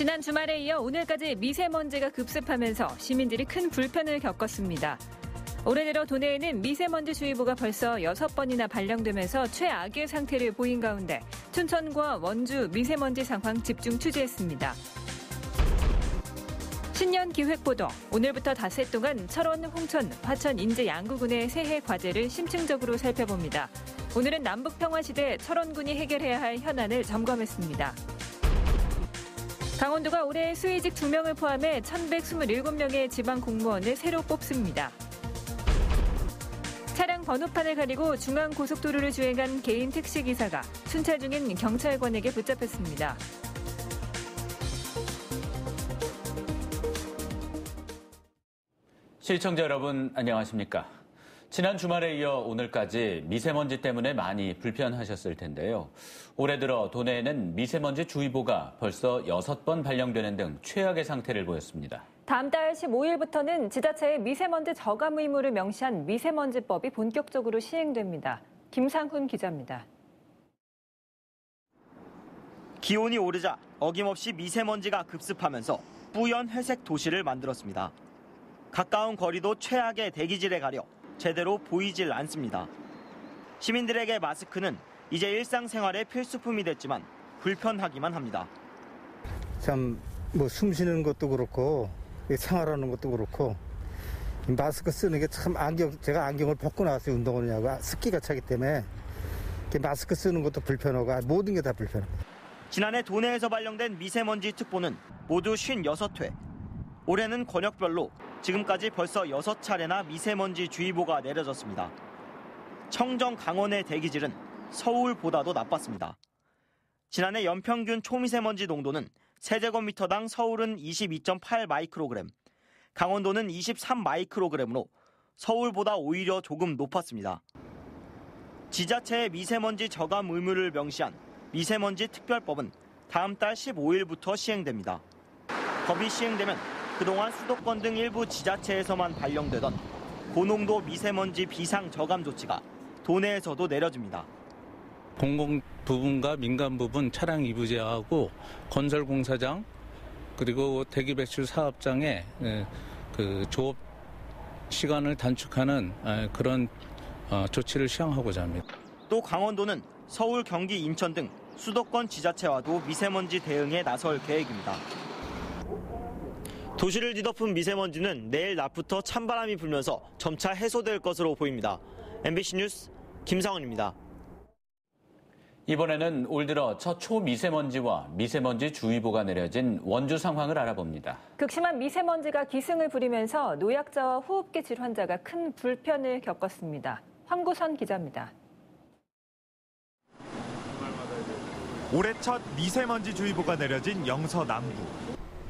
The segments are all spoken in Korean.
지난 주말에 이어 오늘까지 미세먼지가 급습하면서 시민들이 큰 불편을 겪었습니다. 올해 들어 도내에는 미세먼지주의보가 벌써 6번이나 발령되면서 최악의 상태를 보인 가운데 춘천과 원주 미세먼지 상황 집중 취재했습니다. 신년 기획보도 오늘부터 닷새 동안 철원, 홍천, 화천, 인제 양구군의 새해 과제를 심층적으로 살펴봅니다. 오늘은 남북평화시대 철원군이 해결해야 할 현안을 점검했습니다. 강원도가 올해 수의직 2명을 포함해 1,127명의 지방 공무원을 새로 뽑습니다. 차량 번호판을 가리고 중앙고속도로를 주행한 개인 택시기사가 순찰 중인 경찰관에게 붙잡혔습니다. 시청자 여러분 안녕하십니까? 지난 주말에 이어 오늘까지 미세먼지 때문에 많이 불편하셨을 텐데요. 올해 들어 도내에는 미세먼지 주의보가 벌써 6번 발령되는 등 최악의 상태를 보였습니다. 다음 달 15일부터는 지자체의 미세먼지 저감 의무를 명시한 미세먼지법이 본격적으로 시행됩니다. 김상훈 기자입니다. 기온이 오르자 어김없이 미세먼지가 급습하면서 뿌연 회색 도시를 만들었습니다. 가까운 거리도 최악의 대기질에 가려 제대로 보이질 않습니다. 시민들에게 마스크는 이제 일상생활의 필수품이 됐지만 불편하기만 합니다. 참 숨 쉬는 것도 그렇고 생활하는 것도 그렇고 마스크 쓰는 게 참 제가 안경을 벗고 나왔어요. 운동을 하고 습기가 차기 때문에 마스크 쓰는 것도 불편하고 모든 게 다 불편합니다. 지난해 도내에서 발령된 미세먼지 특보는 모두 56회. 올해는 권역별로 지금까지 벌써 6차례나 미세먼지 주의보가 내려졌습니다. 청정 강원의 대기질은 서울보다도 나빴습니다. 지난해 연평균 초미세먼지 농도는 세제곱미터당 서울은 22.8 마이크로그램, 강원도는 23 마이크로그램으로 서울보다 오히려 조금 높았습니다. 지자체의 미세먼지 저감 의무를 명시한 미세먼지 특별법은 다음 달 15일부터 시행됩니다. 법이 시행되면 그동안 수도권 등 일부 지자체에서만 발령되던 고농도 미세먼지 비상 저감 조치가 도내에서도 내려집니다. 공공 부분과 민간 부분 차량 이부 제어하고 건설 공사장 그리고 대기 배출 사업장의 그 조업 시간을 단축하는 그런 조치를 시행하고자 합니다. 또 강원도는 서울, 경기, 인천 등 수도권 지자체와도 미세먼지 대응에 나설 계획입니다. 도시를 뒤덮은 미세먼지는 내일 낮부터 찬바람이 불면서 점차 해소될 것으로 보입니다. MBC 뉴스 김상훈입니다. 이번에는 올 들어 첫 초미세먼지와 미세먼지 주의보가 내려진 원주 상황을 알아봅니다. 극심한 미세먼지가 기승을 부리면서 노약자와 호흡기 질환자가 큰 불편을 겪었습니다. 황구선 기자입니다. 올해 첫 미세먼지 주의보가 내려진 영서 남부.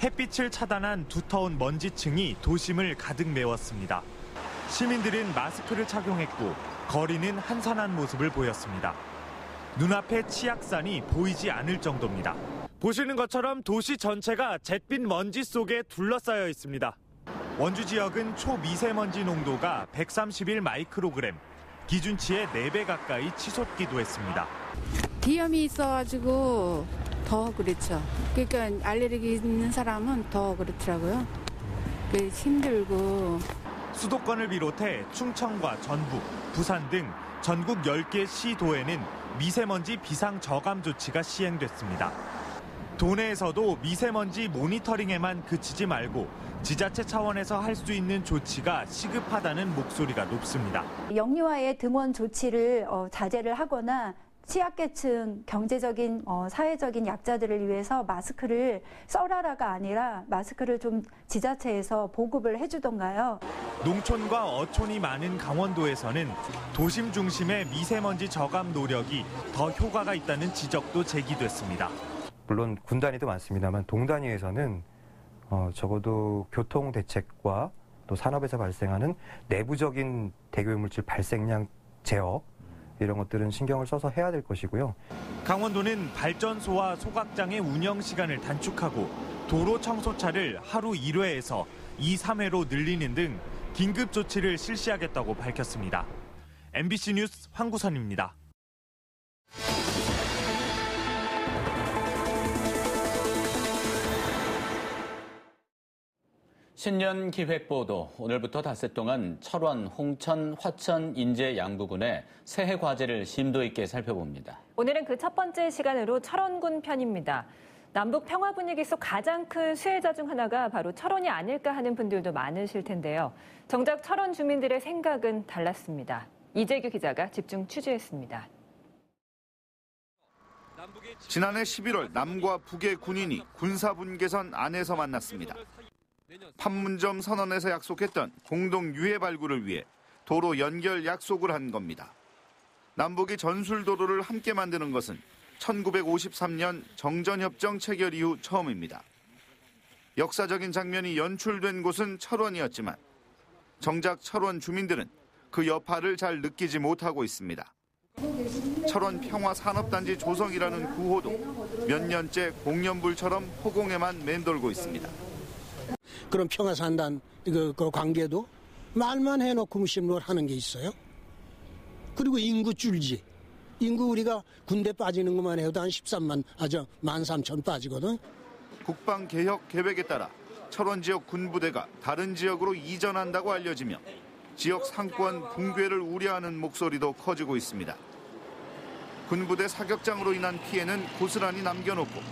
햇빛을 차단한 두터운 먼지층이 도심을 가득 메웠습니다. 시민들은 마스크를 착용했고 거리는 한산한 모습을 보였습니다. 눈앞에 치악산이 보이지 않을 정도입니다. 보시는 것처럼 도시 전체가 잿빛 먼지 속에 둘러싸여 있습니다. 원주 지역은 초미세먼지 농도가 131 마이크로그램, 기준치의 4배 가까이 치솟기도 했습니다. 비염이 있어가지고 더 그렇죠. 그러니까 알레르기 있는 사람은 더 그렇더라고요. 힘들고. 수도권을 비롯해 충청과 전북, 부산 등 전국 10개 시도에는 미세먼지 비상 저감 조치가 시행됐습니다. 도내에서도 미세먼지 모니터링에만 그치지 말고 지자체 차원에서 할 수 있는 조치가 시급하다는 목소리가 높습니다. 영유아의 등원 조치를 자제를 하거나 취약계층, 경제적인, 사회적인 약자들을 위해서 마스크를 써라라가 아니라 마스크를 좀 지자체에서 보급을 해주던가요. 농촌과 어촌이 많은 강원도에서는 도심 중심의 미세먼지 저감 노력이 더 효과가 있다는 지적도 제기됐습니다. 물론 군 단위도 많습니다만 동 단위에서는 적어도 교통 대책과 또 산업에서 발생하는 내부적인 대기오염물질 발생량 제어 이런 것들은 신경을 써서 해야 될 것이고요. 강원도는 발전소와 소각장의 운영 시간을 단축하고 도로 청소차를 하루 1회에서 2, 3회로 늘리는 등 긴급 조치를 실시하겠다고 밝혔습니다. MBC 뉴스 황구선입니다. 신년 기획보도, 오늘부터 닷새 동안 철원, 홍천, 화천, 인제 양구군의 새해 과제를 심도 있게 살펴봅니다. 오늘은 그 첫 번째 시간으로 철원군 편입니다. 남북 평화 분위기 속 가장 큰 수혜자 중 하나가 바로 철원이 아닐까 하는 분들도 많으실 텐데요. 정작 철원 주민들의 생각은 달랐습니다. 이재규 기자가 집중 취재했습니다. 지난해 11월 남과 북의 군인이 군사분계선 안에서 만났습니다. 판문점 선언에서 약속했던 공동 유해 발굴을 위해 도로 연결 약속을 한 겁니다. 남북이 전술도로를 함께 만드는 것은 1953년 정전협정 체결 이후 처음입니다. 역사적인 장면이 연출된 곳은 철원이었지만 정작 철원 주민들은 그 여파를 잘 느끼지 못하고 있습니다. 철원 평화산업단지 조성이라는 구호도 몇 년째 공연불처럼 허공에만 맴돌고 있습니다. 그런 평화산단 그 관계도 말만 해놓고 무심을 하는 게 있어요. 그리고 인구 줄지. 인구 우리가 군대 빠지는 것만 해도 한 13만 빠지거든. 국방개혁 계획에 따라 철원 지역 군부대가 다른 지역으로 이전한다고 알려지며 지역 상권 붕괴를 우려하는 목소리도 커지고 있습니다. 군부대 사격장으로 인한 피해는 고스란히 남겨놓고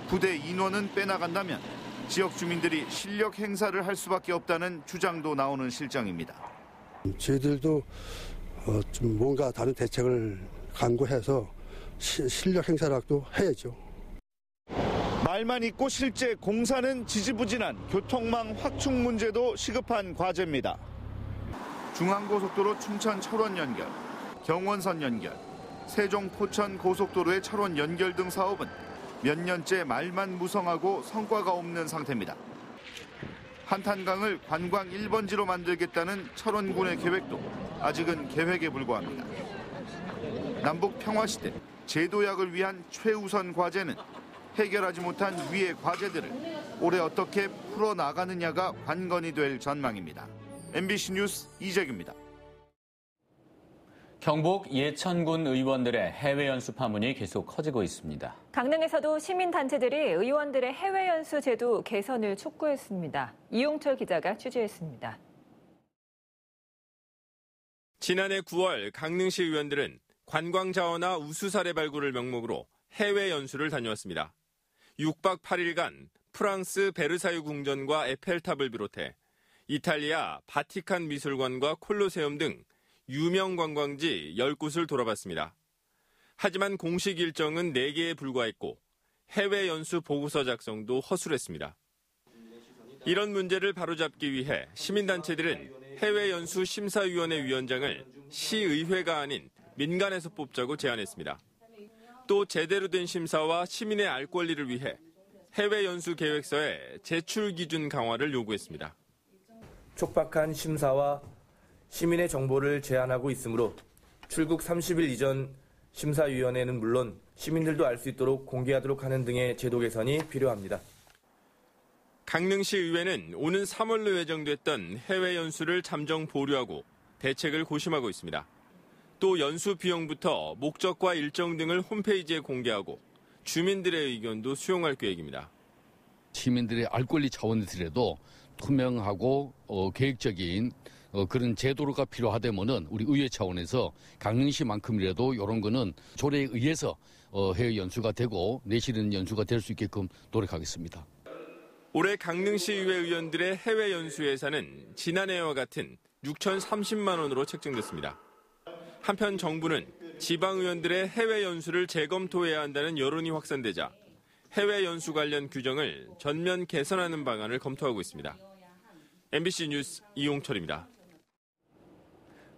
부대 인원은 빼나간다면 지역 주민들이 실력 행사를 할 수밖에 없다는 주장도 나오는 실정입니다. 저희들도 좀 뭔가 다른 대책을 강구해서 실력 행사라도 해야죠. 말만 있고 실제 공사는 지지부진한 교통망 확충 문제도 시급한 과제입니다. 중앙고속도로 춘천 철원 연결, 경원선 연결, 세종 포천 고속도로의 철원 연결 등 사업은 몇 년째 말만 무성하고 성과가 없는 상태입니다. 한탄강을 관광 1번지로 만들겠다는 철원군의 계획도 아직은 계획에 불과합니다. 남북 평화 시대 제도약을 위한 최우선 과제는 해결하지 못한 위의 과제들을 올해 어떻게 풀어나가느냐가 관건이 될 전망입니다. MBC 뉴스 이재규입니다. 경북 예천군 의원들의 해외 연수 파문이 계속 커지고 있습니다. 강릉에서도 시민단체들이 의원들의 해외 연수 제도 개선을 촉구했습니다. 이용철 기자가 취재했습니다. 지난해 9월 강릉시 의원들은 관광자원화 우수사례 발굴을 명목으로 해외 연수를 다녀왔습니다. 6박 8일간 프랑스 베르사유 궁전과 에펠탑을 비롯해 이탈리아 바티칸 미술관과 콜로세움 등 유명 관광지 10곳을 돌아봤습니다. 하지만 공식 일정은 4개에 불과했고 해외 연수 보고서 작성도 허술했습니다. 이런 문제를 바로잡기 위해 시민단체들은 해외 연수 심사위원회 위원장을 시의회가 아닌 민간에서 뽑자고 제안했습니다. 또 제대로 된 심사와 시민의 알 권리를 위해 해외 연수 계획서의 제출 기준 강화를 요구했습니다. 촉박한 심사와 시민의 정보를 제한하고 있으므로 출국 30일 이전 심사위원회는 물론 시민들도 알 수 있도록 공개하도록 하는 등의 제도 개선이 필요합니다. 강릉시 의회는 오는 3월로 예정됐던 해외 연수를 잠정 보류하고 대책을 고심하고 있습니다. 또 연수 비용부터 목적과 일정 등을 홈페이지에 공개하고 주민들의 의견도 수용할 계획입니다. 시민들의 알 권리 차원에서라도 투명하고 계획적인 그런 제도가 필요하다면은 우리 의회 차원에서 강릉시만큼이라도 이런 거는 조례에 의해서 해외 연수가 되고 내실은 연수가 될 수 있게끔 노력하겠습니다. 올해 강릉시 의회 의원들의 해외 연수 예산은 지난해와 같은 6,030만 원으로 책정됐습니다. 한편 정부는 지방 의원들의 해외 연수를 재검토해야 한다는 여론이 확산되자 해외 연수 관련 규정을 전면 개선하는 방안을 검토하고 있습니다. MBC 뉴스 이용철입니다.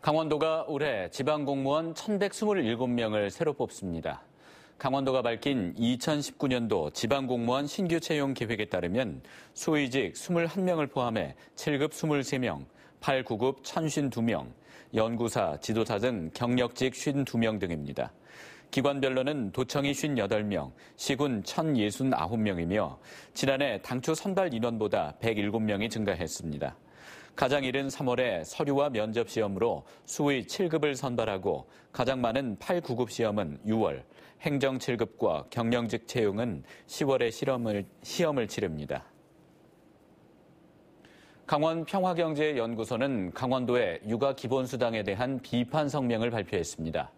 강원도가 올해 지방공무원 1,127명을 새로 뽑습니다. 강원도가 밝힌 2019년도 지방공무원 신규 채용 계획에 따르면 소위직 21명을 포함해 7급 23명, 8, 9급 1,052명, 연구사, 지도사 등 경력직 52명 등입니다. 기관별로는 도청이 58명, 시군 1,069명이며 지난해 당초 선발 인원보다 107명이 증가했습니다. 가장 이른 3월에 서류와 면접 시험으로 수의 7급을 선발하고 가장 많은 8, 9급 시험은 6월, 행정 7급과 경영직 채용은 10월에 시험을 치릅니다. 강원 평화경제연구소는 강원도의 육아 기본수당에 대한 비판 성명을 발표했습니다.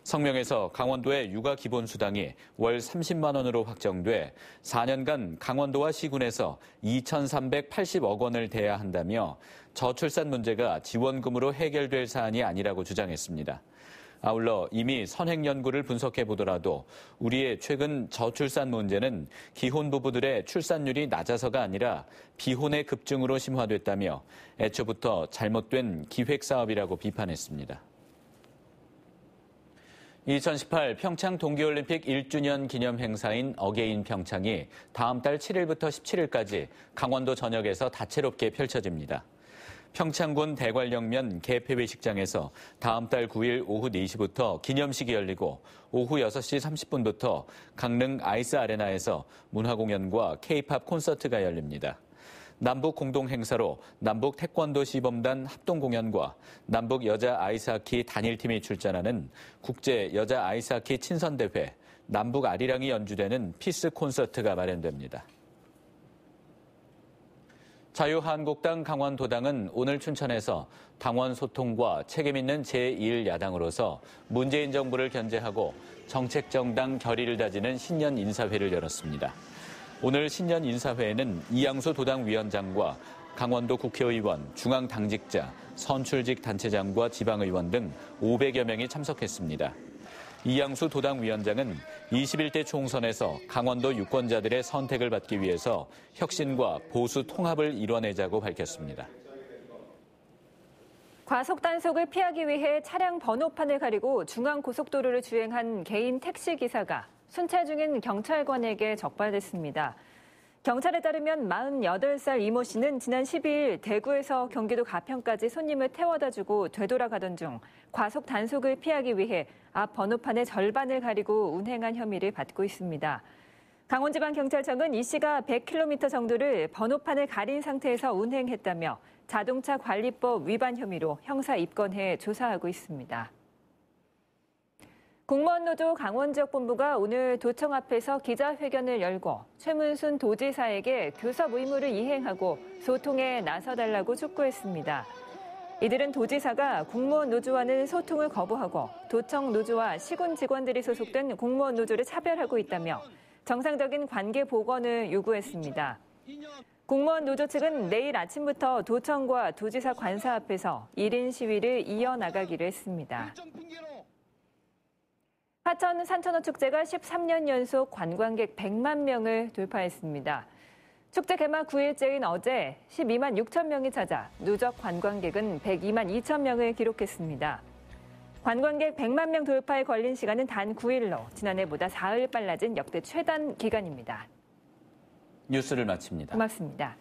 성명에서 강원도의 육아 기본수당이 월 30만 원으로 확정돼 4년간 강원도와 시군에서 2,380억 원을 대야 한다며 저출산 문제가 지원금으로 해결될 사안이 아니라고 주장했습니다. 아울러 이미 선행 연구를 분석해 보더라도 우리의 최근 저출산 문제는 기혼 부부들의 출산율이 낮아서가 아니라 비혼의 급증으로 심화됐다며 애초부터 잘못된 기획 사업이라고 비판했습니다. 2018 평창 동계올림픽 1주년 기념 행사인 어게인 평창이 다음 달 7일부터 17일까지 강원도 전역에서 다채롭게 펼쳐집니다. 평창군 대관령면 개폐회식장에서 다음 달 9일 오후 4시부터 기념식이 열리고 오후 6시 30분부터 강릉 아이스 아레나에서 문화공연과 K-팝 콘서트가 열립니다. 남북 공동 행사로 남북 태권도 시범단 합동 공연과 남북 여자 아이스하키 단일팀이 출전하는 국제 여자 아이스하키 친선대회, 남북 아리랑이 연주되는 피스 콘서트가 마련됩니다. 자유한국당 강원도당은 오늘 춘천에서 당원 소통과 책임있는 제1야당으로서 문재인 정부를 견제하고 정책정당 결의를 다지는 신년 인사회를 열었습니다. 오늘 신년 인사회에는 이양수 도당위원장과 강원도 국회의원, 중앙당직자, 선출직 단체장과 지방의원 등 500여 명이 참석했습니다. 이양수 도당위원장은 21대 총선에서 강원도 유권자들의 선택을 받기 위해서 혁신과 보수 통합을 이뤄내자고 밝혔습니다. 과속 단속을 피하기 위해 차량 번호판을 가리고 중앙고속도로를 주행한 개인 택시기사가 순찰 중인 경찰관에게 적발됐습니다. 경찰에 따르면 48살 이모 씨는 지난 12일 대구에서 경기도 가평까지 손님을 태워다 주고 되돌아가던 중 과속 단속을 피하기 위해 앞 번호판의 절반을 가리고 운행한 혐의를 받고 있습니다. 강원지방경찰청은 이 씨가 100km 정도를 번호판을 가린 상태에서 운행했다며 자동차 관리법 위반 혐의로 형사 입건해 조사하고 있습니다. 공무원노조 강원지역본부가 오늘 도청 앞에서 기자회견을 열고 최문순 도지사에게 교섭 의무를 이행하고 소통에 나서달라고 촉구했습니다. 이들은 도지사가 공무원 노조와는 소통을 거부하고 도청 노조와 시군 직원들이 소속된 공무원 노조를 차별하고 있다며 정상적인 관계 복원을 요구했습니다. 공무원 노조 측은 내일 아침부터 도청과 도지사 관사 앞에서 1인 시위를 이어나가기로 했습니다. 하천 산천어 축제가 13년 연속 관광객 100만 명을 돌파했습니다. 축제 개막 9일째인 어제 12만 6천 명이 찾아 누적 관광객은 102만 2천 명을 기록했습니다. 관광객 100만 명 돌파에 걸린 시간은 단 9일로 지난해보다 사흘 빨라진 역대 최단 기간입니다. 뉴스를 마칩니다. 고맙습니다.